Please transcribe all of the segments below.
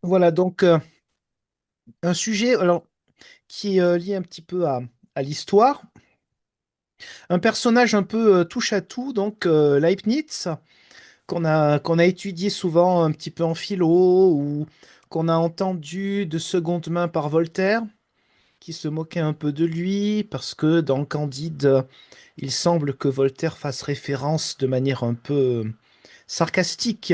Voilà, donc un sujet alors, qui est lié un petit peu à l'histoire. Un personnage un peu touche à tout, donc Leibniz, qu'on a étudié souvent un petit peu en philo ou qu'on a entendu de seconde main par Voltaire, qui se moquait un peu de lui parce que dans Candide, il semble que Voltaire fasse référence de manière un peu sarcastique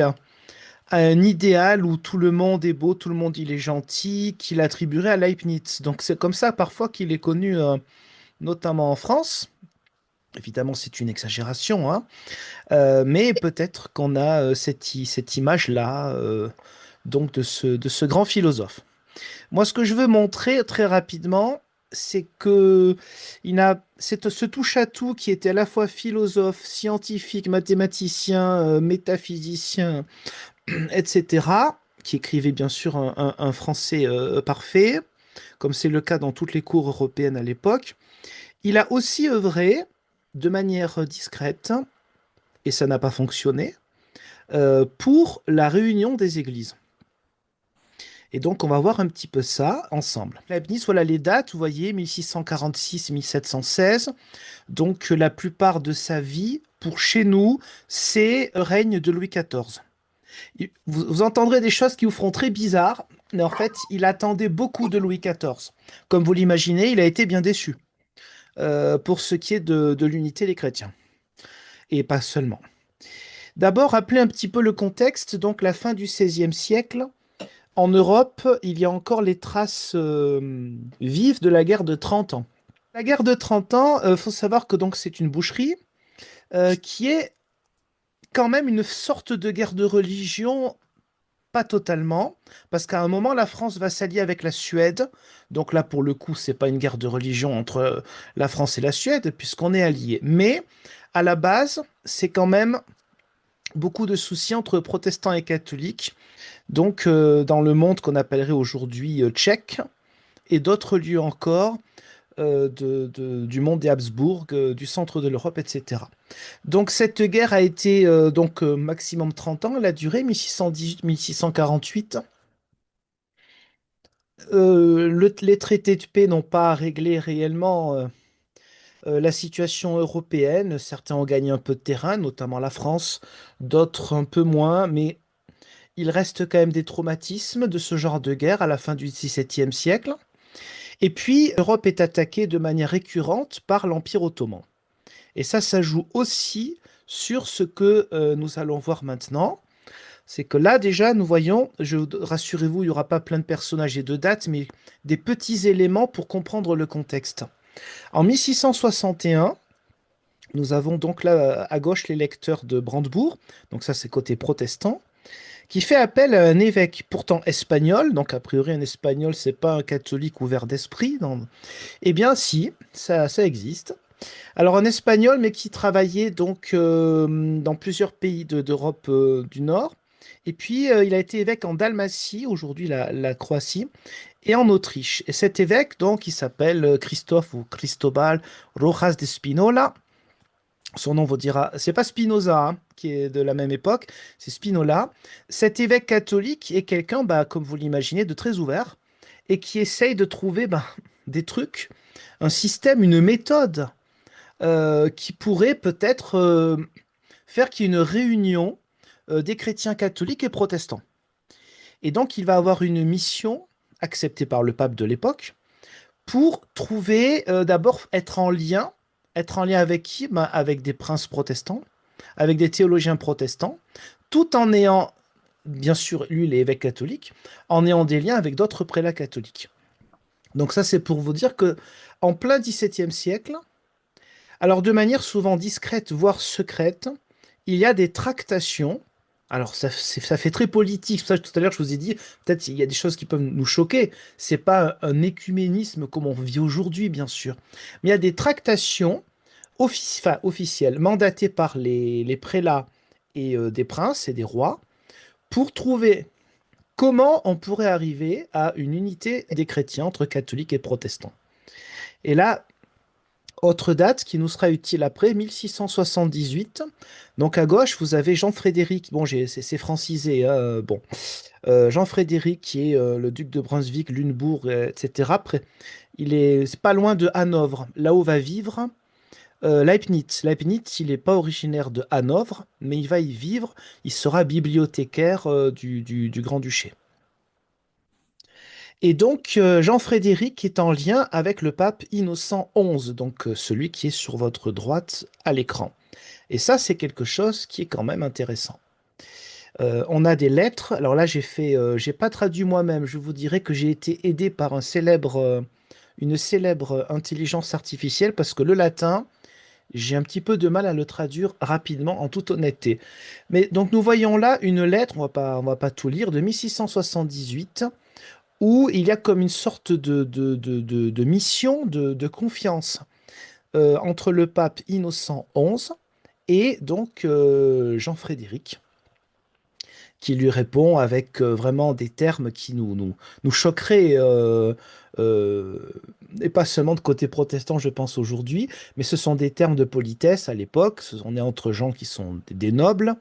à un idéal où tout le monde est beau, tout le monde il est gentil, qu'il attribuerait à Leibniz. Donc c'est comme ça parfois qu'il est connu, notamment en France. Évidemment, c'est une exagération, hein. Mais peut-être qu'on a cette image-là, donc de ce grand philosophe. Moi, ce que je veux montrer très rapidement, c'est que ce touche-à-tout qui était à la fois philosophe, scientifique, mathématicien, métaphysicien, etc., qui écrivait bien sûr un français parfait, comme c'est le cas dans toutes les cours européennes à l'époque. Il a aussi œuvré de manière discrète, et ça n'a pas fonctionné, pour la réunion des églises. Et donc, on va voir un petit peu ça ensemble. Leibniz, voilà les dates, vous voyez, 1646-1716. Donc, la plupart de sa vie, pour chez nous, c'est règne de Louis XIV. Vous entendrez des choses qui vous feront très bizarres, mais en fait, il attendait beaucoup de Louis XIV. Comme vous l'imaginez, il a été bien déçu pour ce qui est de l'unité des chrétiens, et pas seulement. D'abord, rappelez un petit peu le contexte, donc la fin du XVIe siècle. En Europe, il y a encore les traces vives de la guerre de 30 ans. La guerre de 30 ans, il faut savoir que donc c'est une boucherie qui est quand même une sorte de guerre de religion. Pas totalement, parce qu'à un moment, la France va s'allier avec la Suède. Donc là, pour le coup, c'est pas une guerre de religion entre la France et la Suède, puisqu'on est alliés. Mais à la base, c'est quand même beaucoup de soucis entre protestants et catholiques. Donc dans le monde qu'on appellerait aujourd'hui tchèque, et d'autres lieux encore du monde des Habsbourg, du centre de l'Europe, etc. Donc cette guerre a été maximum 30 ans, elle a duré 1618-1648. Les traités de paix n'ont pas réglé réellement la situation européenne. Certains ont gagné un peu de terrain, notamment la France, d'autres un peu moins, mais il reste quand même des traumatismes de ce genre de guerre à la fin du XVIIe siècle. Et puis, l'Europe est attaquée de manière récurrente par l'Empire ottoman. Et ça joue aussi sur ce que nous allons voir maintenant. C'est que là, déjà, nous voyons, rassurez-vous, il n'y aura pas plein de personnages et de dates, mais des petits éléments pour comprendre le contexte. En 1661, nous avons donc là à gauche les lecteurs de Brandebourg, donc ça c'est côté protestant, qui fait appel à un évêque pourtant espagnol, donc a priori un espagnol c'est pas un catholique ouvert d'esprit, eh bien si, ça existe. Alors un espagnol mais qui travaillait donc dans plusieurs pays d'Europe du Nord, et puis il a été évêque en Dalmatie, aujourd'hui la Croatie, et en Autriche. Et cet évêque donc il s'appelle Christophe ou Cristobal Rojas de Spinola. Son nom vous dira, c'est pas Spinoza hein, qui est de la même époque, c'est Spinola. Cet évêque catholique est quelqu'un, bah, comme vous l'imaginez, de très ouvert et qui essaye de trouver bah, des trucs, un système, une méthode qui pourrait peut-être faire qu'il y ait une réunion des chrétiens catholiques et protestants. Et donc il va avoir une mission acceptée par le pape de l'époque pour trouver, d'abord être en lien avec qui? Ben, avec des princes protestants, avec des théologiens protestants, tout en ayant, bien sûr, lui, il est évêque catholique, en ayant des liens avec d'autres prélats catholiques. Donc ça, c'est pour vous dire que en plein XVIIe siècle, alors de manière souvent discrète, voire secrète, il y a des tractations. Alors ça fait très politique. Ça, tout à l'heure, je vous ai dit, peut-être il y a des choses qui peuvent nous choquer. C'est pas un écuménisme comme on vit aujourd'hui, bien sûr. Mais il y a des tractations officielles, mandatées par les prélats et des princes et des rois, pour trouver comment on pourrait arriver à une unité des chrétiens entre catholiques et protestants. Et là, autre date qui nous sera utile après, 1678. Donc à gauche, vous avez Jean-Frédéric. Bon, c'est francisé, hein, bon. Jean-Frédéric, qui est le duc de Brunswick, Lunebourg, etc. C'est pas loin de Hanovre, là où va vivre Leibniz. Leibniz, il n'est pas originaire de Hanovre, mais il va y vivre. Il sera bibliothécaire du Grand-Duché. Et donc, Jean-Frédéric est en lien avec le pape Innocent XI, donc celui qui est sur votre droite à l'écran. Et ça, c'est quelque chose qui est quand même intéressant. On a des lettres. Alors là, j'ai pas traduit moi-même. Je vous dirais que j'ai été aidé par une célèbre intelligence artificielle parce que le latin, j'ai un petit peu de mal à le traduire rapidement, en toute honnêteté. Mais donc nous voyons là une lettre, on va pas tout lire, de 1678, où il y a comme une sorte de mission de confiance entre le pape Innocent XI et donc Jean-Frédéric, qui lui répond avec vraiment des termes qui nous choqueraient, euh, et pas seulement de côté protestant, je pense aujourd'hui, mais ce sont des termes de politesse à l'époque, on est entre gens qui sont des nobles.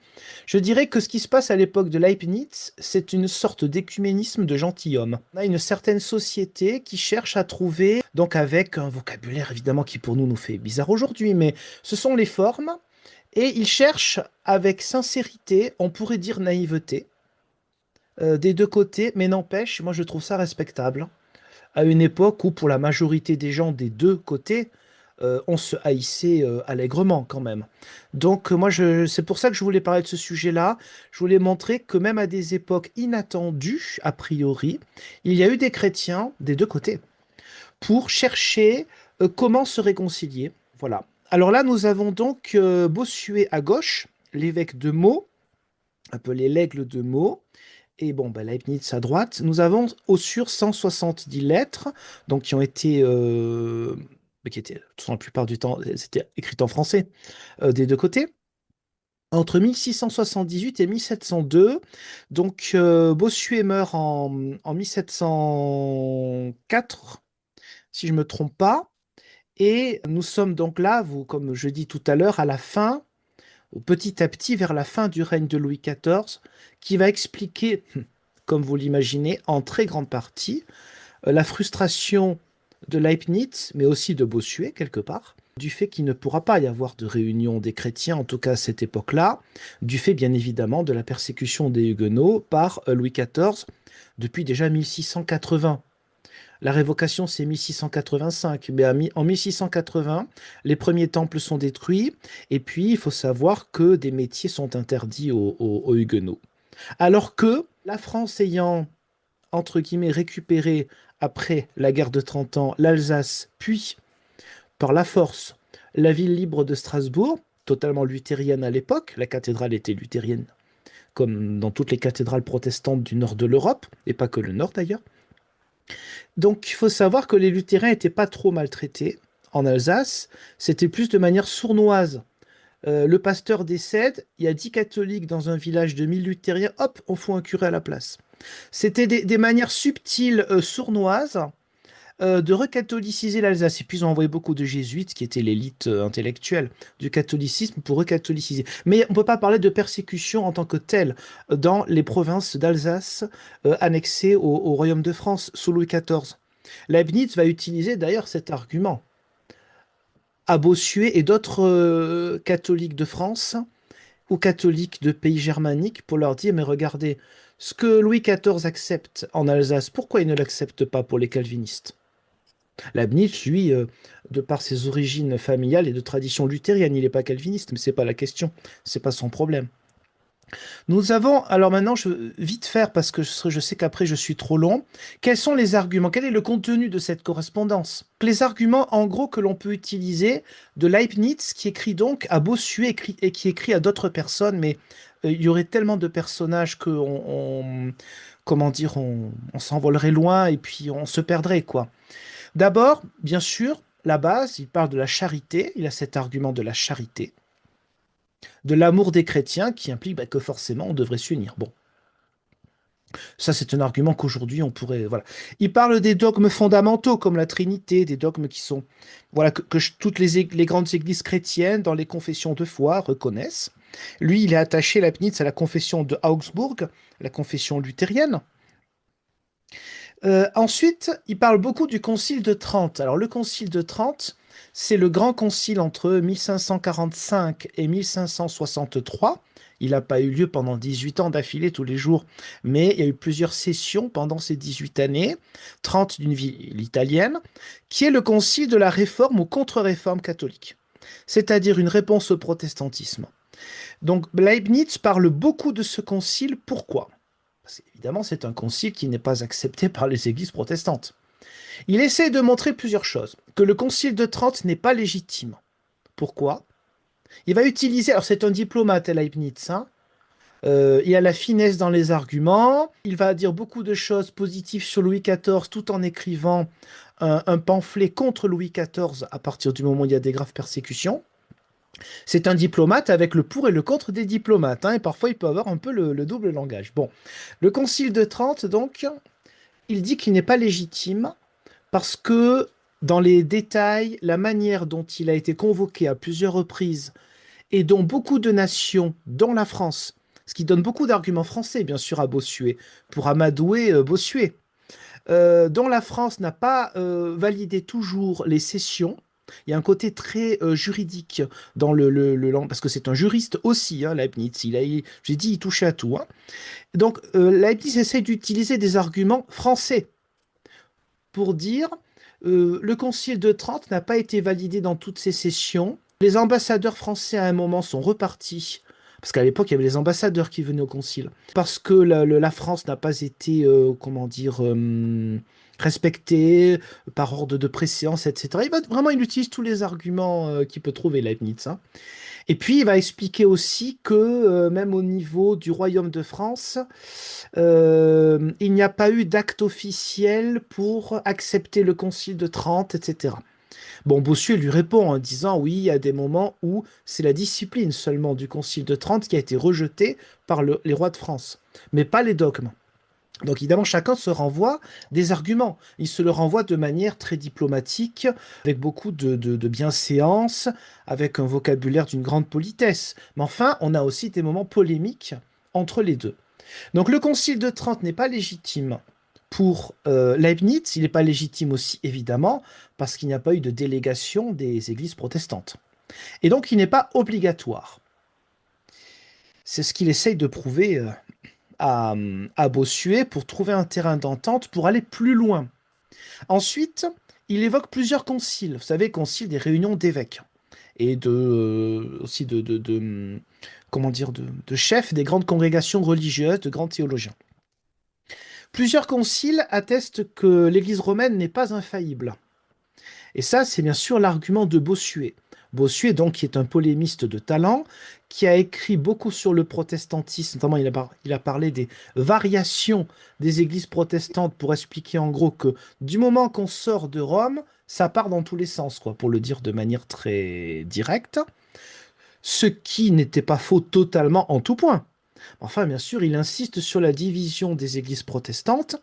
Je dirais que ce qui se passe à l'époque de Leibniz, c'est une sorte d'écuménisme de gentilhomme. On a une certaine société qui cherche à trouver, donc avec un vocabulaire évidemment qui pour nous fait bizarre aujourd'hui, mais ce sont les formes. Et il cherche avec sincérité, on pourrait dire naïveté, des deux côtés, mais n'empêche, moi je trouve ça respectable. À une époque où pour la majorité des gens des deux côtés, on se haïssait allègrement quand même. Donc c'est pour ça que je voulais parler de ce sujet-là. Je voulais montrer que même à des époques inattendues, a priori, il y a eu des chrétiens des deux côtés pour chercher comment se réconcilier. Voilà. Alors là, nous avons donc Bossuet à gauche, l'évêque de Meaux, appelé l'aigle de Meaux, et bon, bah, Leibniz à droite. Nous avons au sur 170 lettres, donc qui étaient, la plupart du temps, c'était écrites en français des deux côtés. Entre 1678 et 1702, donc Bossuet meurt en 1704, si je ne me trompe pas. Et nous sommes donc là, comme je dis tout à l'heure, à la fin, ou petit à petit, vers la fin du règne de Louis XIV, qui va expliquer, comme vous l'imaginez, en très grande partie, la frustration de Leibniz, mais aussi de Bossuet, quelque part, du fait qu'il ne pourra pas y avoir de réunion des chrétiens, en tout cas à cette époque-là, du fait bien évidemment de la persécution des Huguenots par Louis XIV depuis déjà 1680. La révocation, c'est 1685, mais en 1680, les premiers temples sont détruits, et puis il faut savoir que des métiers sont interdits aux Huguenots. Alors que la France ayant, entre guillemets, récupéré, après la guerre de 30 ans, l'Alsace, puis, par la force, la ville libre de Strasbourg, totalement luthérienne à l'époque, la cathédrale était luthérienne, comme dans toutes les cathédrales protestantes du nord de l'Europe, et pas que le nord d'ailleurs. Donc, il faut savoir que les luthérains n'étaient pas trop maltraités en Alsace, c'était plus de manière sournoise. Le pasteur décède, il y a 10 catholiques dans un village de 1000 luthériens, hop, on fout un curé à la place. C'était des manières subtiles, sournoises, de recatholiciser l'Alsace. Et puis ils ont envoyé beaucoup de jésuites, qui étaient l'élite intellectuelle du catholicisme, pour recatholiciser. Mais on ne peut pas parler de persécution en tant que telle dans les provinces d'Alsace annexées au Royaume de France sous Louis XIV. Leibniz va utiliser d'ailleurs cet argument à Bossuet et d'autres catholiques de France ou catholiques de pays germaniques pour leur dire, mais regardez, ce que Louis XIV accepte en Alsace, pourquoi il ne l'accepte pas pour les calvinistes? Leibniz, lui, de par ses origines familiales et de tradition luthérienne, il n'est pas calviniste, mais c'est pas la question, c'est pas son problème. Nous avons, alors maintenant, je vite faire parce que je sais qu'après je suis trop long. Quels sont les arguments? Quel est le contenu de cette correspondance? Les arguments, en gros, que l'on peut utiliser de Leibniz, qui écrit donc à Bossuet et qui écrit à d'autres personnes, mais il y aurait tellement de personnages que comment dire, on s'envolerait loin et puis on se perdrait, quoi. D'abord, bien sûr, la base, il parle de la charité, il a cet argument de la charité, de l'amour des chrétiens qui implique que forcément on devrait s'unir. Bon, ça c'est un argument qu'aujourd'hui on pourrait... Voilà. Il parle des dogmes fondamentaux comme la Trinité, des dogmes qui sont... Voilà, toutes les grandes églises chrétiennes dans les confessions de foi reconnaissent. Lui, il est attaché, Leibniz, à la confession de Augsbourg, la confession luthérienne. Ensuite, il parle beaucoup du Concile de Trente. Alors, le Concile de Trente, c'est le grand concile entre 1545 et 1563. Il n'a pas eu lieu pendant 18 ans d'affilée tous les jours, mais il y a eu plusieurs sessions pendant ces 18 années, 30 d'une ville italienne, qui est le concile de la réforme ou contre-réforme catholique, c'est-à-dire une réponse au protestantisme. Donc Leibniz parle beaucoup de ce concile. Pourquoi? Parce qu'évidemment, c'est un concile qui n'est pas accepté par les églises protestantes. Il essaie de montrer plusieurs choses. Que le concile de Trente n'est pas légitime. Pourquoi? Il va utiliser, alors c'est un diplomate, Leibniz, hein. Il a la finesse dans les arguments, il va dire beaucoup de choses positives sur Louis XIV tout en écrivant un pamphlet contre Louis XIV à partir du moment où il y a des graves persécutions. C'est un diplomate avec le pour et le contre des diplomates, hein, et parfois il peut avoir un peu le double langage. Bon, le Concile de Trente, donc, il dit qu'il n'est pas légitime parce que, dans les détails, la manière dont il a été convoqué à plusieurs reprises et dont beaucoup de nations, dont la France, ce qui donne beaucoup d'arguments français, bien sûr, à Bossuet, pour amadouer Bossuet, dont la France n'a pas validé toujours les cessions. Il y a un côté très juridique dans parce que c'est un juriste aussi, hein, Leibniz. J'ai dit, il touchait à tout, hein. Donc, Leibniz essaie d'utiliser des arguments français pour dire le Concile de Trente n'a pas été validé dans toutes ses sessions. Les ambassadeurs français à un moment sont repartis, parce qu'à l'époque il y avait les ambassadeurs qui venaient au Concile, parce que la France n'a pas été, comment dire, respectée par ordre de préséance, etc. Il utilise tous les arguments qu'il peut trouver, Leibniz, hein. Et puis, il va expliquer aussi que même au niveau du Royaume de France, il n'y a pas eu d'acte officiel pour accepter le Concile de Trente, etc. Bon, Bossuet lui répond en disant oui, il y a des moments où c'est la discipline seulement du Concile de Trente qui a été rejetée par les rois de France, mais pas les dogmes. Donc évidemment, chacun se renvoie des arguments. Il se le renvoie de manière très diplomatique, avec beaucoup de bienséance, avec un vocabulaire d'une grande politesse. Mais enfin, on a aussi des moments polémiques entre les deux. Donc le Concile de Trente n'est pas légitime pour Leibniz, il n'est pas légitime aussi évidemment parce qu'il n'y a pas eu de délégation des églises protestantes. Et donc il n'est pas obligatoire. C'est ce qu'il essaye de prouver à Bossuet pour trouver un terrain d'entente pour aller plus loin. Ensuite, il évoque plusieurs conciles. Vous savez, concile des réunions d'évêques et aussi comment dire, de chefs des grandes congrégations religieuses, de grands théologiens. Plusieurs conciles attestent que l'Église romaine n'est pas infaillible. Et ça, c'est bien sûr l'argument de Bossuet. Bossuet, donc, qui est un polémiste de talent, qui a écrit beaucoup sur le protestantisme, notamment il a parlé des variations des églises protestantes pour expliquer en gros que du moment qu'on sort de Rome, ça part dans tous les sens, quoi, pour le dire de manière très directe, ce qui n'était pas faux totalement en tout point. Enfin, bien sûr, il insiste sur la division des églises protestantes,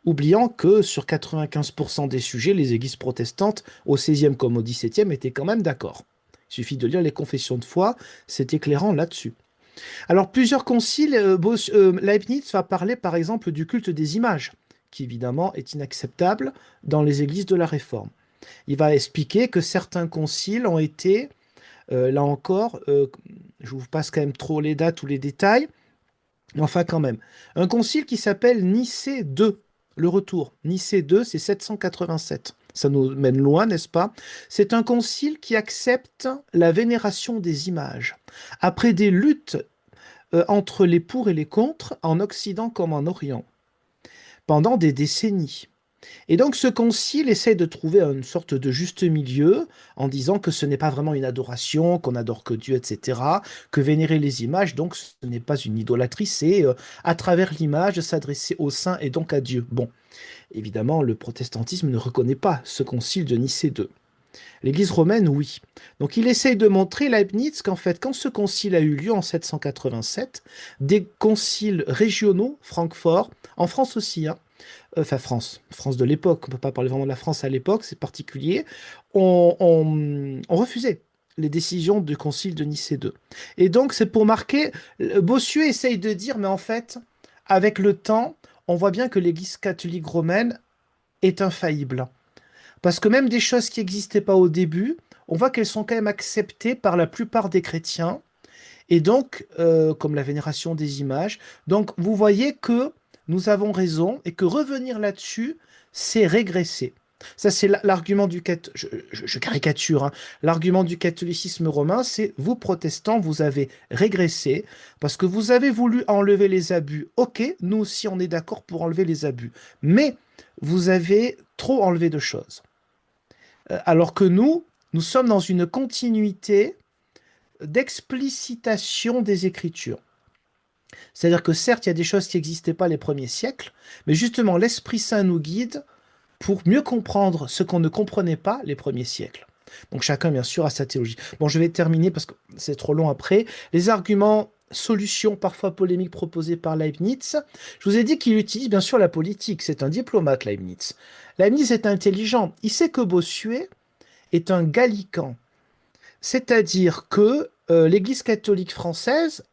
oubliant que sur 95% des sujets, les églises protestantes, au XVIe comme au XVIIe, étaient quand même d'accord. Il suffit de lire les confessions de foi, c'est éclairant là-dessus. Alors, plusieurs conciles, Leibniz va parler par exemple du culte des images, qui évidemment est inacceptable dans les églises de la Réforme. Il va expliquer que certains conciles ont été, là encore, je vous passe quand même trop les dates ou les détails, mais enfin quand même, un concile qui s'appelle Nicée II, le retour. Nicée II, c'est 787. Ça nous mène loin, n'est-ce pas? C'est un concile qui accepte la vénération des images. Après des luttes entre les pour et les contre, en Occident comme en Orient, pendant des décennies. Et donc ce concile essaie de trouver une sorte de juste milieu en disant que ce n'est pas vraiment une adoration, qu'on adore que Dieu, etc., que vénérer les images, donc ce n'est pas une idolâtrie, c'est à travers l'image s'adresser au saint et donc à Dieu. Bon, évidemment, le protestantisme ne reconnaît pas ce concile de Nicée II. L'Église romaine, oui. Donc il essaye de montrer, Leibniz, qu'en fait, quand ce concile a eu lieu en 787, des conciles régionaux, Francfort, en France aussi, hein, enfin France de l'époque, on ne peut pas parler vraiment de la France à l'époque, c'est particulier, ont refusé les décisions du Concile de Nicée II. Et donc, c'est pour marquer, Bossuet essaye de dire, mais en fait, avec le temps, on voit bien que l'Église catholique romaine est infaillible. Parce que même des choses qui n'existaient pas au début, on voit qu'elles sont quand même acceptées par la plupart des chrétiens, et donc, comme la vénération des images. Donc, vous voyez que nous avons raison, et que revenir là-dessus, c'est régresser. Ça, c'est l'argument du je caricature, hein. L'argument du catholicisme romain, c'est vous, protestants, vous avez régressé parce que vous avez voulu enlever les abus. Ok, nous aussi, on est d'accord pour enlever les abus. Mais vous avez trop enlevé de choses. Alors que nous sommes dans une continuité d'explicitation des Écritures. C'est-à-dire que certes, il y a des choses qui n'existaient pas les premiers siècles, mais justement, l'Esprit Saint nous guide pour mieux comprendre ce qu'on ne comprenait pas les premiers siècles. Donc chacun, bien sûr, a sa théologie. Bon, je vais terminer parce que c'est trop long après. Les arguments, solutions parfois polémiques proposés par Leibniz. Je vous ai dit qu'il utilise bien sûr la politique. C'est un diplomate, Leibniz. Leibniz est intelligent. Il sait que Bossuet est un gallican. C'est-à-dire que l'Église catholique française,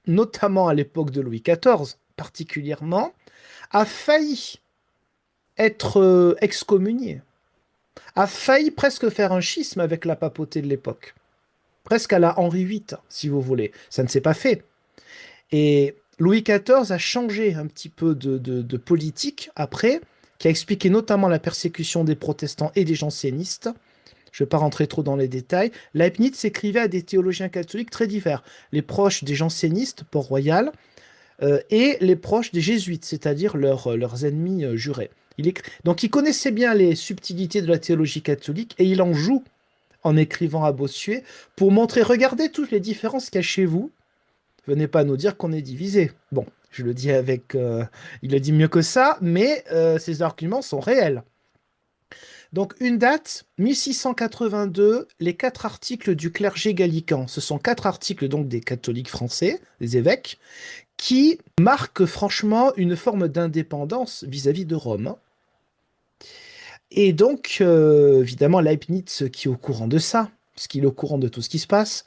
notamment à l'époque de Louis XIV particulièrement, a failli être excommuniée, a failli presque faire un schisme avec la papauté de l'époque, presque à la Henri VIII, si vous voulez. Ça ne s'est pas fait. Et Louis XIV a changé un petit peu de politique après, qui a expliqué notamment la persécution des protestants et des jansénistes. Je ne vais pas rentrer trop dans les détails. Leibniz s'écrivait à des théologiens catholiques très divers, les proches des jansénistes, Port-Royal, et les proches des jésuites, c'est-à-dire leurs ennemis jurés. Donc il connaissait bien les subtilités de la théologie catholique et il en joue en écrivant à Bossuet pour montrer, regardez toutes les différences qu'il y a chez vous, venez pas nous dire qu'on est divisé. Bon, je le dis avec... il le dit mieux que ça, mais ses arguments sont réels. Donc une date, 1682, les 4 articles du clergé gallican. Ce sont 4 articles donc des catholiques français, des évêques, qui marquent franchement une forme d'indépendance vis-à-vis de Rome, hein. Et donc, évidemment, Leibniz, qui est au courant de ça, parce qu'il est au courant de tout ce qui se passe,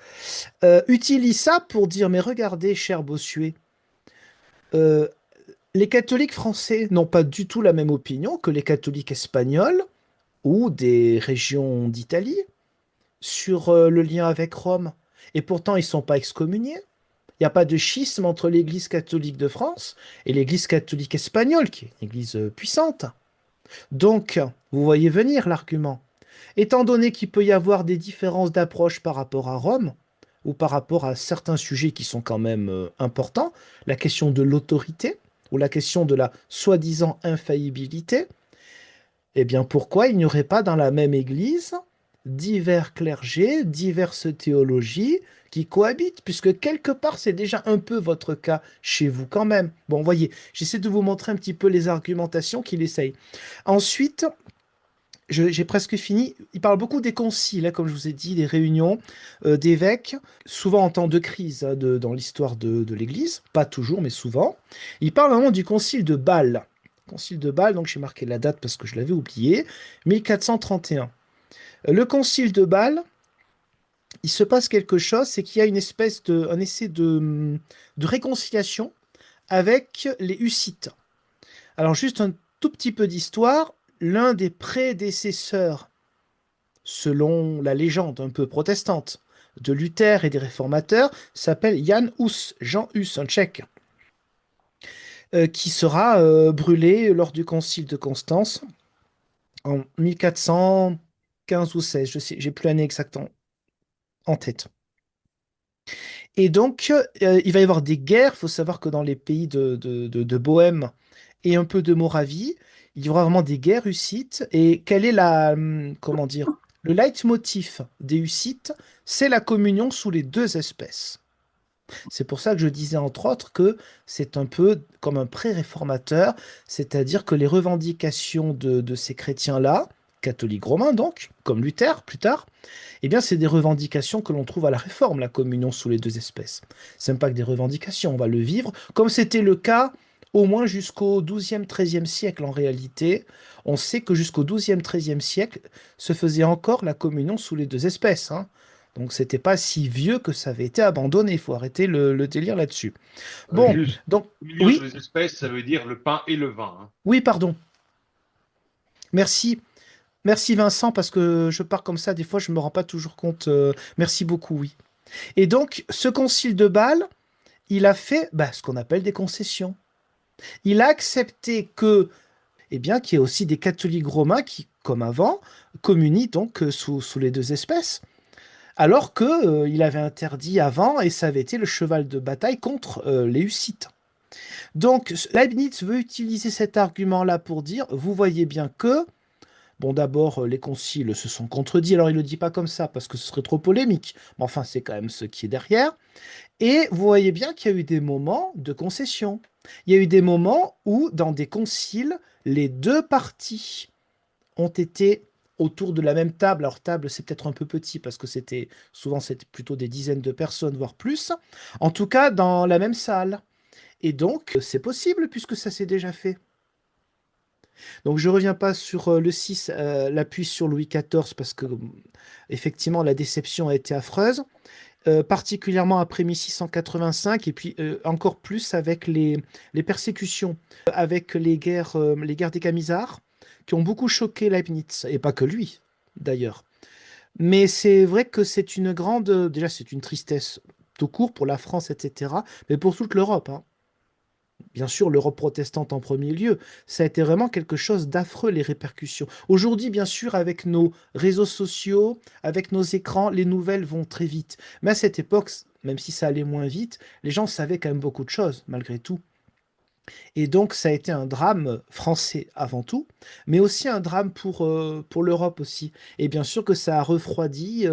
utilise ça pour dire, mais regardez, cher Bossuet, euh, les catholiques français n'ont pas du tout la même opinion que les catholiques espagnols ou des régions d'Italie sur le lien avec Rome. Et pourtant, ils ne sont pas excommuniés. Il n'y a pas de schisme entre l'Église catholique de France et l'Église catholique espagnole, qui est une église puissante. Donc, vous voyez venir l'argument. Étant donné qu'il peut y avoir des différences d'approche par rapport à Rome, ou par rapport à certains sujets qui sont quand même importants, la question de l'autorité, ou la question de la soi-disant infaillibilité, eh bien pourquoi il n'y aurait pas dans la même Église divers clergés, diverses théologies qui cohabitent, puisque quelque part c'est déjà un peu votre cas chez vous quand même. Bon, voyez, j'essaie de vous montrer un petit peu les argumentations qu'il essaye. Ensuite, j'ai presque fini. Il parle beaucoup des conciles, hein, comme je vous ai dit, des réunions d'évêques, souvent en temps de crise hein, dans l'histoire de l'Église, pas toujours, mais souvent. Il parle vraiment du concile de Bâle. Concile de Bâle, donc j'ai marqué la date parce que je l'avais oublié, 1431. Le concile de Bâle, il se passe quelque chose, c'est qu'il y a une espèce un essai de réconciliation avec les Hussites. Alors juste un tout petit peu d'histoire, l'un des prédécesseurs, selon la légende un peu protestante, de Luther et des réformateurs, s'appelle Jan Hus, Jean Hus, un tchèque, qui sera brûlé lors du concile de Constance en 1415 ou 16, je sais, j'ai plus l'année exacte en tête. Et donc, il va y avoir des guerres. Il faut savoir que dans les pays de Bohême et un peu de Moravie, il y aura vraiment des guerres hussites. Et quel est comment dire, le leitmotiv des hussites? C'est la communion sous les deux espèces. C'est pour ça que je disais entre autres que c'est un peu comme un pré-réformateur, c'est-à-dire que les revendications de ces chrétiens-là, catholiques romains donc, comme Luther plus tard, eh bien c'est des revendications que l'on trouve à la Réforme, la communion sous les deux espèces. C'est même pas que des revendications, on va le vivre, comme c'était le cas au moins jusqu'au XIIe, XIIIe siècle en réalité. On sait que jusqu'au XIIe, XIIIe siècle se faisait encore la communion sous les deux espèces, hein. Donc c'était pas si vieux que ça avait été abandonné. Il faut arrêter le délire là-dessus. Bon, Juste, donc au milieu sur oui, les espèces, ça veut dire le pain et le vin, hein. oui, pardon. Merci. Merci Vincent, parce que je pars comme ça, des fois je me rends pas toujours compte. Merci beaucoup, oui. Et donc, ce concile de Bâle, il a fait ce qu'on appelle des concessions. Il a accepté qu'il y ait aussi des catholiques romains qui, comme avant, communient donc sous les deux espèces. Alors que, il avait interdit avant, et ça avait été le cheval de bataille contre les Hussites. Donc, Leibniz veut utiliser cet argument-là pour dire, vous voyez bien que, bon, d'abord, les conciles se sont contredits. Alors, il ne le dit pas comme ça parce que ce serait trop polémique. Mais enfin, c'est quand même ce qui est derrière. Et vous voyez bien qu'il y a eu des moments de concession. Il y a eu des moments où, dans des conciles, les deux parties ont été autour de la même table. Alors, table, c'est peut-être un peu petit parce que c'était plutôt des dizaines de personnes, voire plus. En tout cas, dans la même salle. Et donc, c'est possible puisque ça s'est déjà fait. Donc je reviens pas sur le 6, l'appui sur Louis XIV, parce que effectivement la déception a été affreuse, particulièrement après 1685, et puis encore plus avec les persécutions, avec les guerres des Camisards, qui ont beaucoup choqué Leibniz, et pas que lui d'ailleurs. Mais c'est vrai que c'est une grande, déjà c'est une tristesse tout court pour la France, etc., mais pour toute l'Europe, hein. Bien sûr, l'Europe protestante en premier lieu, ça a été vraiment quelque chose d'affreux, les répercussions. Aujourd'hui, bien sûr, avec nos réseaux sociaux, avec nos écrans, les nouvelles vont très vite. Mais à cette époque, même si ça allait moins vite, les gens savaient quand même beaucoup de choses, malgré tout. Et donc, ça a été un drame français avant tout, mais aussi un drame pour l'Europe aussi. Et bien sûr que ça a refroidi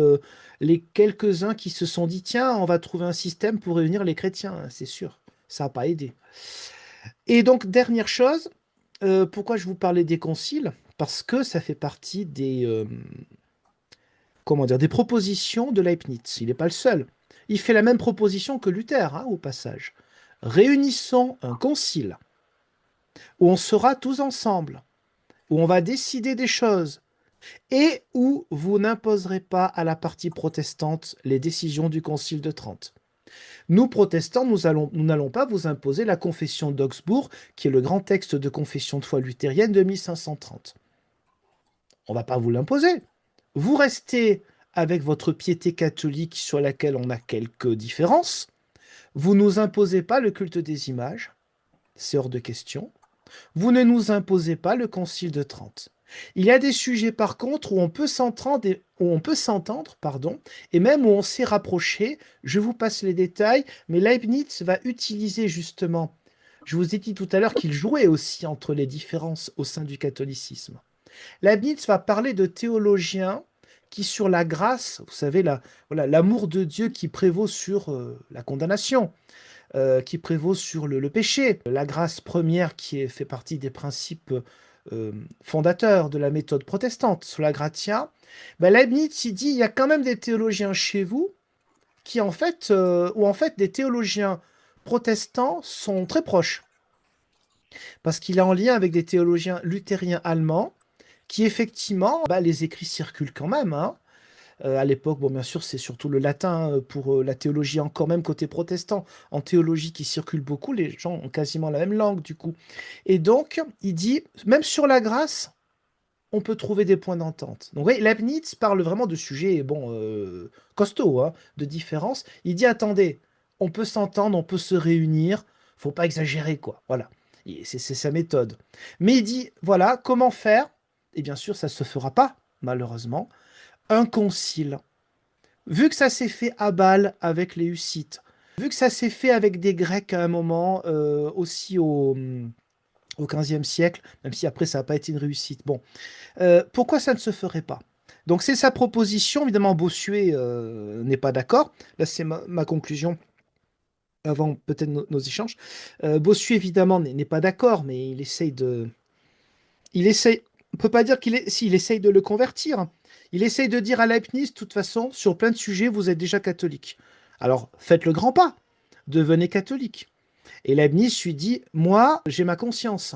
les quelques-uns qui se sont dit, tiens, on va trouver un système pour réunir les chrétiens, hein, c'est sûr. Ça n'a pas aidé. Et donc, dernière chose, pourquoi je vous parlais des conciles? Parce que ça fait partie comment dire, des propositions de Leibniz. Il n'est pas le seul. Il fait la même proposition que Luther, hein, au passage. Réunissons un concile où on sera tous ensemble, où on va décider des choses et où vous n'imposerez pas à la partie protestante les décisions du Concile de Trente. Nous, protestants, nous n'allons pas vous imposer la confession d'Augsbourg, qui est le grand texte de confession de foi luthérienne de 1530. On ne va pas vous l'imposer. Vous restez avec votre piété catholique sur laquelle on a quelques différences. Vous ne nous imposez pas le culte des images, c'est hors de question. Vous ne nous imposez pas le Concile de Trente. Il y a des sujets par contre où on peut s'entendre, pardon, et même où on s'est rapproché. Je vous passe les détails, mais Leibniz va utiliser justement. Je vous ai dit tout à l'heure qu'il jouait aussi entre les différences au sein du catholicisme. Leibniz va parler de théologiens qui, sur la grâce, vous savez, voilà, l'amour de Dieu qui prévaut sur la condamnation, qui prévaut sur le péché. La grâce première fait partie des principes fondateurs de la méthode protestante, sur la gratia. Ben Leibniz, il dit, il y a quand même des théologiens chez vous où en fait des théologiens protestants sont très proches, parce qu'il est en lien avec des théologiens luthériens allemands, qui effectivement, les écrits circulent quand même, hein. À l'époque, bon, bien sûr, c'est surtout le latin pour la théologie, encore même côté protestant. En théologie qui circule beaucoup, les gens ont quasiment la même langue, du coup. Et donc, il dit, même sur la grâce, on peut trouver des points d'entente. Donc, oui, Leibniz parle vraiment de sujets, bon, costauds, hein, de différences. Il dit, attendez, on peut s'entendre, on peut se réunir, faut pas exagérer, quoi. Voilà. C'est sa méthode. Mais il dit, voilà, comment faire? Et bien sûr, ça se fera pas, malheureusement, un concile. Vu que ça s'est fait à Bâle avec les Hussites, vu que ça s'est fait avec des Grecs à un moment, aussi au XVe siècle, même si après ça n'a pas été une réussite. Bon, pourquoi ça ne se ferait pas? Donc c'est sa proposition, évidemment Bossuet n'est pas d'accord. Là c'est ma conclusion avant peut-être nos échanges. Bossuet évidemment n'est pas d'accord, mais il essaye de, il essaye, on peut pas dire s'il essaye de le convertir. Il essaye de dire à Leibniz, de toute façon, sur plein de sujets, vous êtes déjà catholique. Alors, faites le grand pas, devenez catholique. Et Leibniz lui dit, moi, j'ai ma conscience.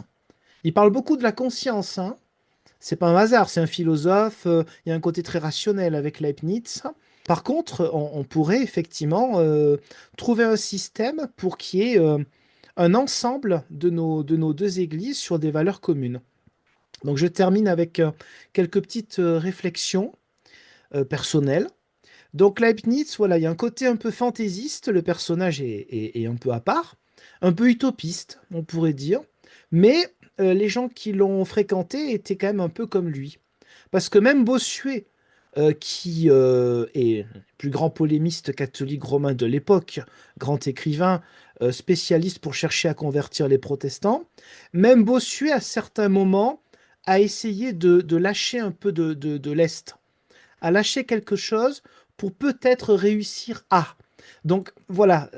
Il parle beaucoup de la conscience, hein. C'est pas un hasard, c'est un philosophe. Il y a un côté très rationnel avec Leibniz. Par contre, on pourrait effectivement trouver un système pour qu'il y ait un ensemble de nos deux églises sur des valeurs communes. Donc je termine avec quelques petites réflexions personnelles. Donc Leibniz, voilà, il y a un côté un peu fantaisiste, le personnage est un peu à part, un peu utopiste, on pourrait dire, mais les gens qui l'ont fréquenté étaient quand même un peu comme lui. Parce que même Bossuet, qui est le plus grand polémiste catholique romain de l'époque, grand écrivain, spécialiste pour chercher à convertir les protestants, même Bossuet, à certains moments, a essayé de lâcher un peu de l'Est, à lâcher quelque chose pour peut-être réussir à. Donc voilà,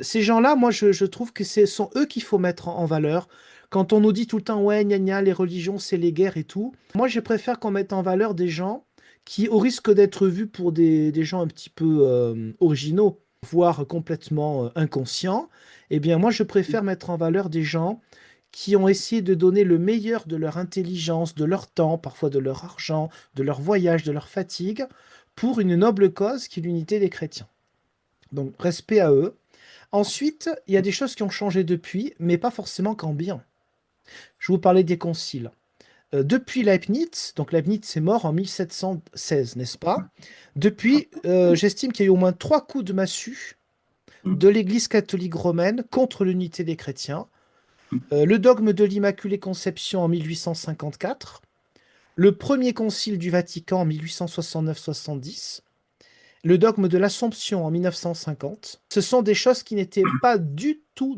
ces gens-là, moi je trouve que ce sont eux qu'il faut mettre en valeur. Quand on nous dit tout le temps, ouais, gna gna, les religions, c'est les guerres et tout, moi je préfère qu'on mette en valeur des gens qui, au risque d'être vus pour des gens un petit peu originaux, voire complètement inconscients, eh bien moi je préfère mettre en valeur des gens qui ont essayé de donner le meilleur de leur intelligence, de leur temps, parfois de leur argent, de leur voyage, de leur fatigue, pour une noble cause qui est l'unité des chrétiens. Donc, respect à eux. Ensuite, il y a des choses qui ont changé depuis, mais pas forcément qu'en bien. Je vous parlais des conciles. Depuis Leibniz, donc Leibniz est mort en 1716, n'est-ce pas? Depuis, j'estime qu'il y a eu au moins trois coups de massue de l'Église catholique romaine contre l'unité des chrétiens. Le dogme de l'Immaculée Conception en 1854, le premier concile du Vatican en 1869-70, le dogme de l'Assomption en 1950, ce sont des choses qui n'étaient pas du tout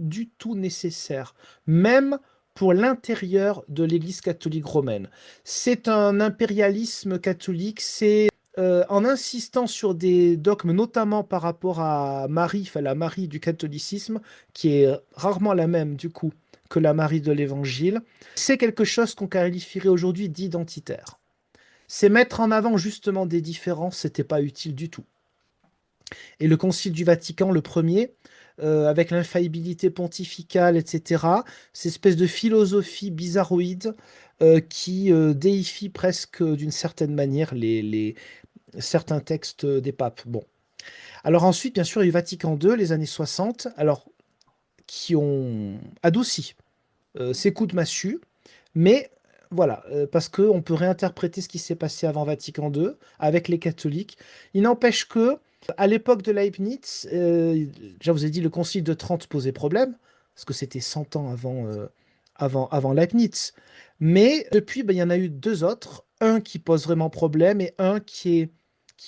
nécessaires, même pour l'intérieur de l'Église catholique romaine. C'est un impérialisme catholique, c'est en insistant sur des dogmes, notamment par rapport à Marie, enfin la Marie du catholicisme, qui est rarement la même du coup que la Marie de l'Évangile, c'est quelque chose qu'on qualifierait aujourd'hui d'identitaire. C'est mettre en avant justement des différences, c'était pas utile du tout. Et le Concile du Vatican, le premier, avec l'infaillibilité pontificale, etc., cette espèce de philosophie bizarroïde qui déifie presque d'une certaine manière certains textes des papes. Bon. Alors ensuite, bien sûr, il y a eu Vatican II, les années 60, alors, qui ont adouci ces coups de massue, mais voilà, parce qu'on peut réinterpréter ce qui s'est passé avant Vatican II avec les catholiques. Il n'empêche que, à l'époque de Leibniz, déjà vous avez dit le concile de Trente posait problème, parce que c'était 100 ans avant Leibniz. Mais depuis, ben, il y en a eu deux autres, un qui pose vraiment problème et un qui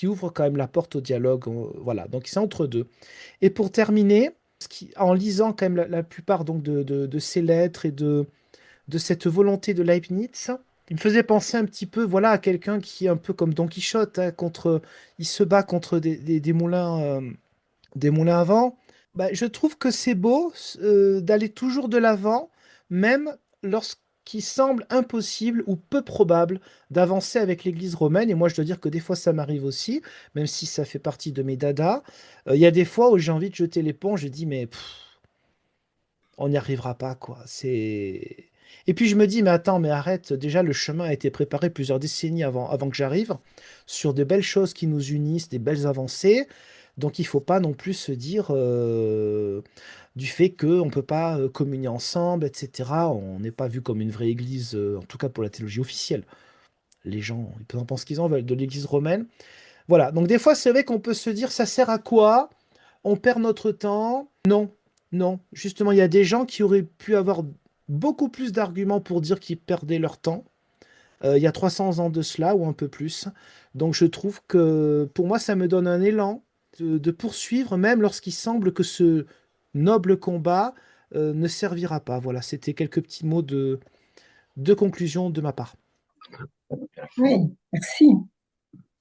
ouvre quand même la porte au dialogue. Voilà, donc c'est entre deux. Et pour terminer, en lisant quand même la plupart donc, de ces lettres et de cette volonté de Leibniz, il me faisait penser un petit peu voilà, à quelqu'un qui est un peu comme Don Quichotte, hein, il se bat contre des moulins à vent. Bah, je trouve que c'est beau d'aller toujours de l'avant, même lorsqu'il semble impossible ou peu probable d'avancer avec l'Église romaine. Et moi, je dois dire que des fois, ça m'arrive aussi, même si ça fait partie de mes dadas. Il y a des fois où j'ai envie de jeter l'éponge, je dis, mais on n'y arrivera pas, quoi. C'est... Et puis je me dis, mais attends, mais arrête, déjà le chemin a été préparé plusieurs décennies avant que j'arrive, sur de belles choses qui nous unissent, des belles avancées. Donc il faut pas non plus se dire du fait qu'on ne peut pas communier ensemble, etc. On n'est pas vu comme une vraie église, en tout cas pour la théologie officielle. Les gens, ils en pensent qu'ils en veulent, de l'église romaine. Voilà, donc des fois c'est vrai qu'on peut se dire, ça sert à quoi? On perd notre temps. Non, non. Justement, il y a des gens qui auraient pu avoir beaucoup plus d'arguments pour dire qu'ils perdaient leur temps. Il y a 300 ans de cela, ou un peu plus. Donc je trouve que pour moi, ça me donne un élan de poursuivre, même lorsqu'il semble que ce noble combat ne servira pas. Voilà, c'était quelques petits mots de conclusion de ma part. Oui, merci.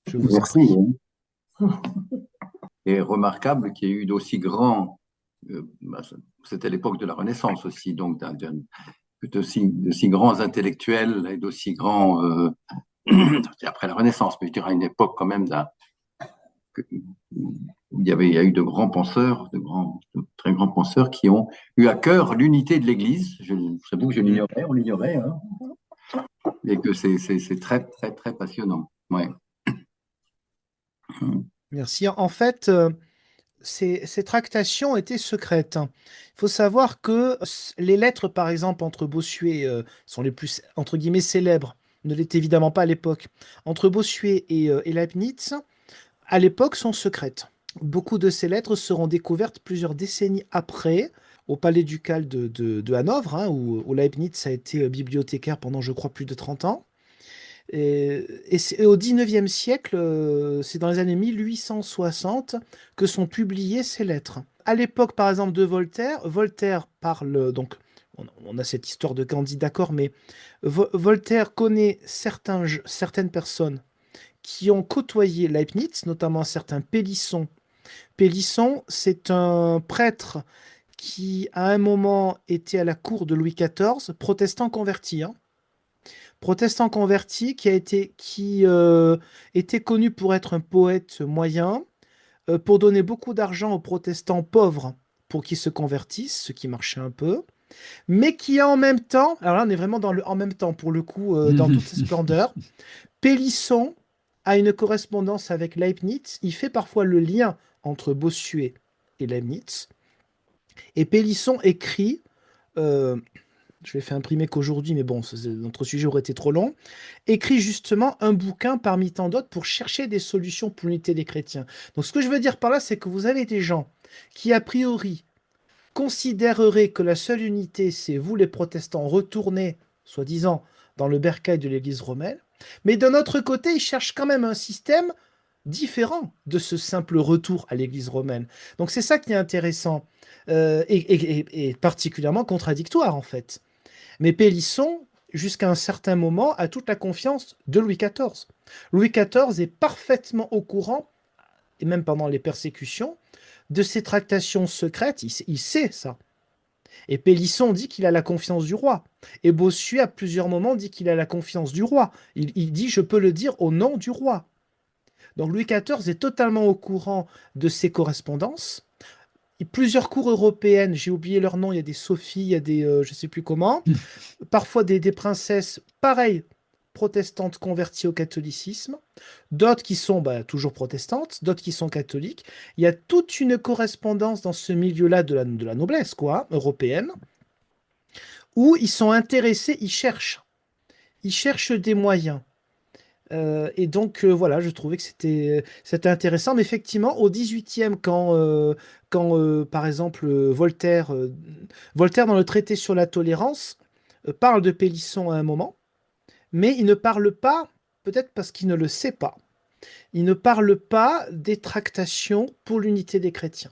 Je vous en Merci. prie. Et remarquable qu'il y ait eu d'aussi grands, c'était l'époque de la Renaissance aussi, donc de si grands intellectuels et d'aussi grands, après la Renaissance, mais je dirais à une époque quand même où il y a eu de grands penseurs, de très grands penseurs qui ont eu à cœur l'unité de l'Église. C'est vous que je l'ignorais, on l'ignorait, hein, et que c'est très, très, très passionnant. Ouais. Merci. En fait, ces tractations étaient secrètes. Il faut savoir que les lettres, par exemple, entre Bossuet, sont les plus, entre guillemets, célèbres, ne l'étaient évidemment pas à l'époque, entre Bossuet et Leibniz, à l'époque, sont secrètes. Beaucoup de ces lettres seront découvertes plusieurs décennies après, au Palais ducal de Hanovre, hein, où Leibniz a été bibliothécaire pendant, je crois, plus de 30 ans. Et c'est au XIXe siècle, c'est dans les années 1860 que sont publiées ces lettres. À l'époque, par exemple, de Voltaire, Voltaire parle, donc on a cette histoire de Candide, d'accord, mais Voltaire connaît certaines personnes qui ont côtoyé Leibniz, notamment un certain Pélisson. Pélisson, c'est un prêtre qui, à un moment, était à la cour de Louis XIV, protestant converti, hein. Protestant converti qui était connu pour être un poète moyen, pour donner beaucoup d'argent aux protestants pauvres pour qu'ils se convertissent, ce qui marchait un peu, mais qui a en même temps, alors là on est vraiment dans le en même temps pour le coup, dans toute sa splendeur, Pélisson a une correspondance avec Leibniz, il fait parfois le lien entre Bossuet et Leibniz, et Pélisson écrit, euh, je l'ai fait imprimer qu'aujourd'hui, mais bon, notre sujet aurait été trop long, écrit justement un bouquin parmi tant d'autres pour chercher des solutions pour l'unité des chrétiens. Donc ce que je veux dire par là, c'est que vous avez des gens qui, a priori, considéreraient que la seule unité, c'est vous les protestants retournés, soi-disant, dans le bercail de l'Église romaine, mais d'un autre côté, ils cherchent quand même un système différent de ce simple retour à l'Église romaine. Donc c'est ça qui est intéressant, et particulièrement contradictoire en fait. Mais Pélisson, jusqu'à un certain moment, a toute la confiance de Louis XIV. Louis XIV est parfaitement au courant, et même pendant les persécutions, de ces tractations secrètes. Il sait ça. Et Pélisson dit qu'il a la confiance du roi. Et Bossuet, à plusieurs moments, dit qu'il a la confiance du roi. Il dit, je peux le dire au nom du roi. Donc Louis XIV est totalement au courant de ces correspondances. Plusieurs cours européennes, j'ai oublié leur nom, il y a des Sophie, il y a des je ne sais plus comment, parfois des princesses, pareil, protestantes converties au catholicisme, d'autres qui sont toujours protestantes, d'autres qui sont catholiques. Il y a toute une correspondance dans ce milieu-là de la noblesse, quoi, européenne, où ils sont intéressés, ils cherchent des moyens. Et donc voilà, je trouvais que c'était intéressant. Mais effectivement, au 18e, quand par exemple Voltaire dans le traité sur la tolérance parle de Pélisson à un moment, mais il ne parle pas, peut-être parce qu'il ne le sait pas, il ne parle pas des tractations pour l'unité des chrétiens.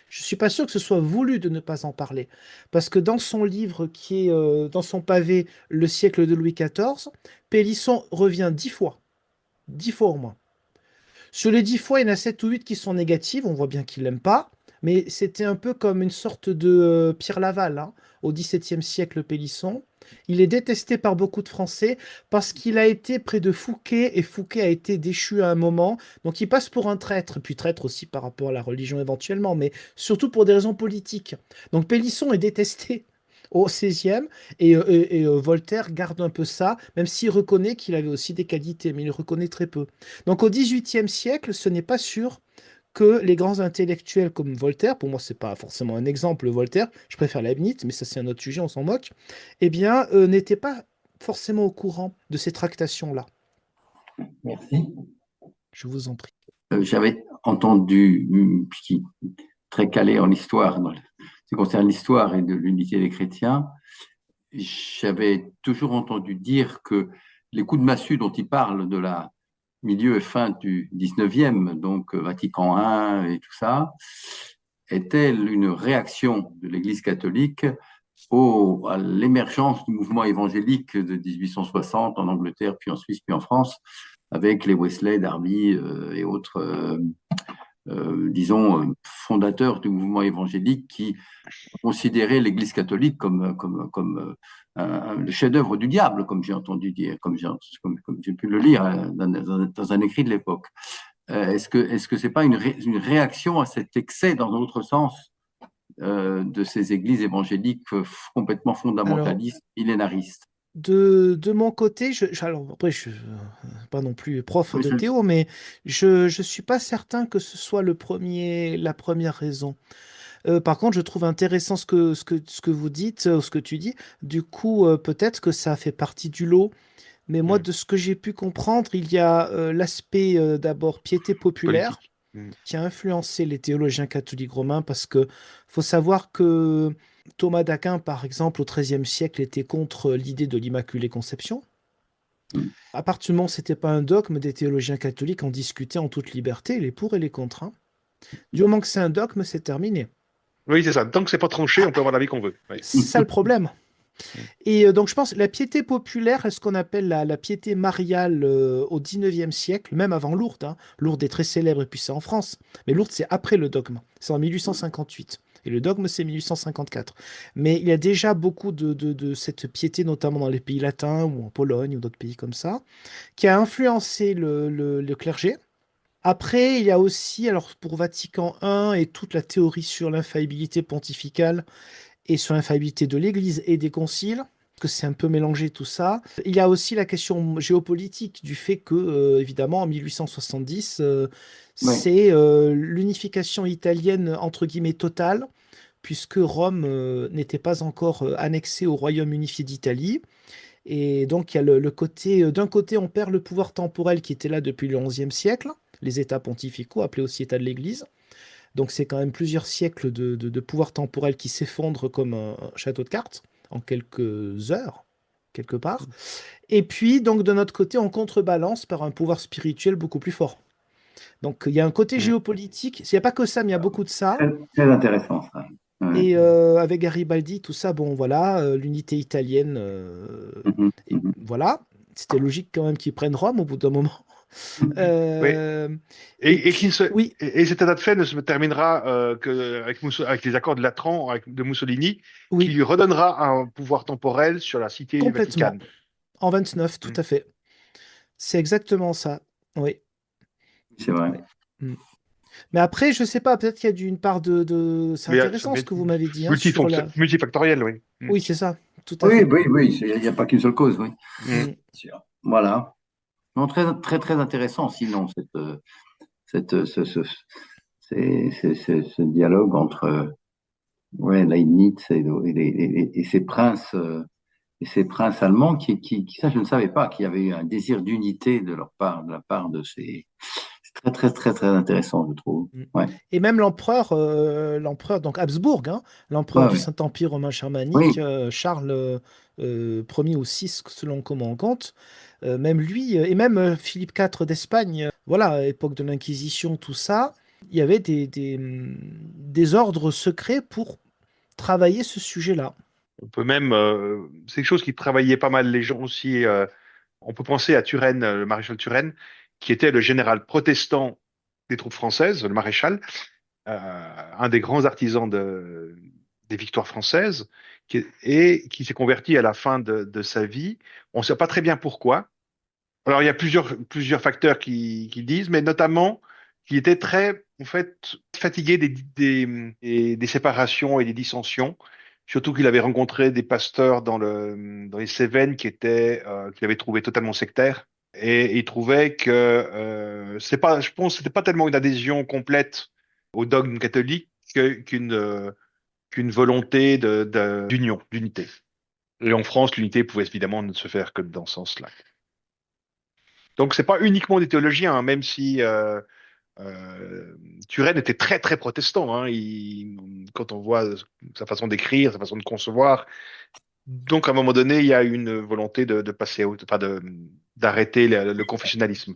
Je ne suis pas sûr que ce soit voulu de ne pas en parler, parce que dans son livre qui est dans son pavé Le siècle de Louis XIV, Pélisson revient 10 fois. 10 fois au moins. Sur les 10 fois, il y en a 7 ou 8 qui sont négatives, on voit bien qu'il l'aime pas, mais c'était un peu comme une sorte de Pierre Laval, hein, au XVIIe siècle, Pélisson. Il est détesté par beaucoup de Français parce qu'il a été près de Fouquet et Fouquet a été déchu à un moment. Donc il passe pour un traître, puis traître aussi par rapport à la religion éventuellement, mais surtout pour des raisons politiques. Donc Pélisson est détesté au XVIe et Voltaire garde un peu ça, même s'il reconnaît qu'il avait aussi des qualités, mais il le reconnaît très peu. Donc au XVIIIe siècle, ce n'est pas sûr que les grands intellectuels comme Voltaire, pour moi c'est pas forcément un exemple Voltaire, je préfère Leibniz, mais ça c'est un autre sujet, on s'en moque, eh bien n'étaient pas forcément au courant de ces tractations-là. Merci. Je vous en prie. J'avais entendu, qui très calé en histoire, ce qui concerne l'histoire et de l'unité des chrétiens, j'avais toujours entendu dire que les coups de massue dont il parle de la milieu et fin du 19e, donc Vatican I et tout ça, était une réaction de l'Église catholique à l'émergence du mouvement évangélique de 1860 en Angleterre, puis en Suisse, puis en France, avec les Wesley, Darby et autres, disons, fondateurs du mouvement évangélique qui considéraient l'Église catholique comme le chef-d'œuvre du diable, comme j'ai entendu dire, comme j'ai pu le lire dans un écrit de l'époque. Est-ce que c'est pas une réaction à cet excès, dans l'autre sens, de ces églises évangéliques complètement Alors, fondamentalistes, millénaristes? De mon côté, alors après, je suis pas non plus prof Oui, de théo, mais je suis pas certain que ce soit la première raison. Par contre, je trouve intéressant ce que vous dites, ce que tu dis. Du coup, peut-être que ça fait partie du lot. Mais moi, Mm. de ce que j'ai pu comprendre, il y a l'aspect d'abord piété populaire Politique. Mm. qui a influencé les théologiens catholiques romains parce que faut savoir que Thomas d'Aquin, par exemple, au XIIIe siècle, était contre l'idée de l'Immaculée Conception. À partir du moment où c'était pas un dogme, des théologiens catholiques en discutaient en toute liberté, les pour et les contre, hein. Du moment que c'est un dogme, c'est terminé. Oui, c'est ça. Tant que c'est pas tranché, on peut avoir l'avis qu'on veut. Oui. C'est ça le problème. Mm. Et donc, je pense la piété populaire est ce qu'on appelle la piété mariale au XIXe siècle, même avant Lourdes, hein. Lourdes est très célèbre et puis c'est en France. Mais Lourdes, c'est après le dogme. C'est en 1858. Et le dogme, c'est 1854. Mais il y a déjà beaucoup de cette piété, notamment dans les pays latins ou en Pologne ou d'autres pays comme ça, qui a influencé le clergé. Après, il y a aussi, alors pour Vatican I et toute la théorie sur l'infaillibilité pontificale, et sur l'infaillibilité de l'Église et des conciles, que c'est un peu mélangé tout ça. Il y a aussi la question géopolitique du fait que, évidemment, en 1870, oui, c'est l'unification italienne, entre guillemets, totale, puisque Rome n'était pas encore annexée au royaume unifié d'Italie. Et donc, il y a le côté, d'un côté, on perd le pouvoir temporel qui était là depuis le XIe siècle, les États pontificaux, appelés aussi États de l'Église. Donc c'est quand même plusieurs siècles de pouvoir temporel qui s'effondrent comme un château de cartes en quelques heures, quelque part. Et puis, donc de notre côté, on contrebalance par un pouvoir spirituel beaucoup plus fort. Donc il y a un côté Mm. géopolitique. Il n'y a pas que ça, mais il y a beaucoup de ça. très, très intéressant ça. Ouais. Et avec Garibaldi, tout ça, bon voilà, l'unité italienne, Mhm, et mhm. voilà. C'était logique quand même qu'ils prennent Rome au bout d'un moment. Oui. Euh, et Et, qui ne puis, se, oui, et cet état de fait ne se terminera que avec les accords de Latran de Mussolini, qui oui, lui redonnera un pouvoir temporel sur la cité complètement. Vaticane. En 29, tout Mm. à fait. C'est exactement ça. Oui. C'est vrai. Oui. Mm. Mais après, je sais pas, peut-être qu'il y a une part C'est Mais intéressant ce que vous m'avez dit, hein, sur la. multifactoriel, oui. Mm. Oui, c'est ça, tout à Oui, fait. oui, oui, il n'y a pas qu'une seule cause, oui. Mm. Mm. Sûr. Voilà. Non, très, très, très intéressant, sinon, ce dialogue entre ouais, Leibniz et ces princes allemands ça, je ne savais pas, qu'il y avait eu un désir d'unité de leur part, de la part de ces. C'est très, très, très, très intéressant, je trouve. Mm. Ouais, Et même l'empereur donc Habsbourg, hein, l'empereur ouais, du ouais. Saint-Empire romain germanique, Oui, Charles Ier ou VI, selon comment on compte, même lui, et même Philippe IV d'Espagne, voilà, à l'époque de l'Inquisition, tout ça, il y avait des ordres secrets pour travailler ce sujet-là. On peut même, c'est quelque chose qui travaillait pas mal les gens aussi. On peut penser à Turenne, le maréchal Turenne, qui était le général protestant des troupes françaises, le maréchal, un des grands artisans des victoires françaises, et qui s'est converti à la fin de sa vie. On ne sait pas très bien pourquoi. Alors, il y a plusieurs facteurs qui disent, mais notamment qu'il était très, en fait, fatigué des séparations et des dissensions. Surtout qu'il avait rencontré des pasteurs dans les Cévennes qu'il avait trouvé totalement sectaires. Et il trouvait que je pense, que c'était pas tellement une adhésion complète au dogme catholique qu'une volonté d'union, d'unité. Et en France, l'unité pouvait évidemment ne se faire que dans ce sens-là. Donc, c'est pas uniquement des théologiens, hein, même si Turenne était très très protestant. Hein, quand on voit sa façon d'écrire, sa façon de concevoir, donc à un moment donné, il y a une volonté de passer, enfin d'arrêter le confessionnalisme.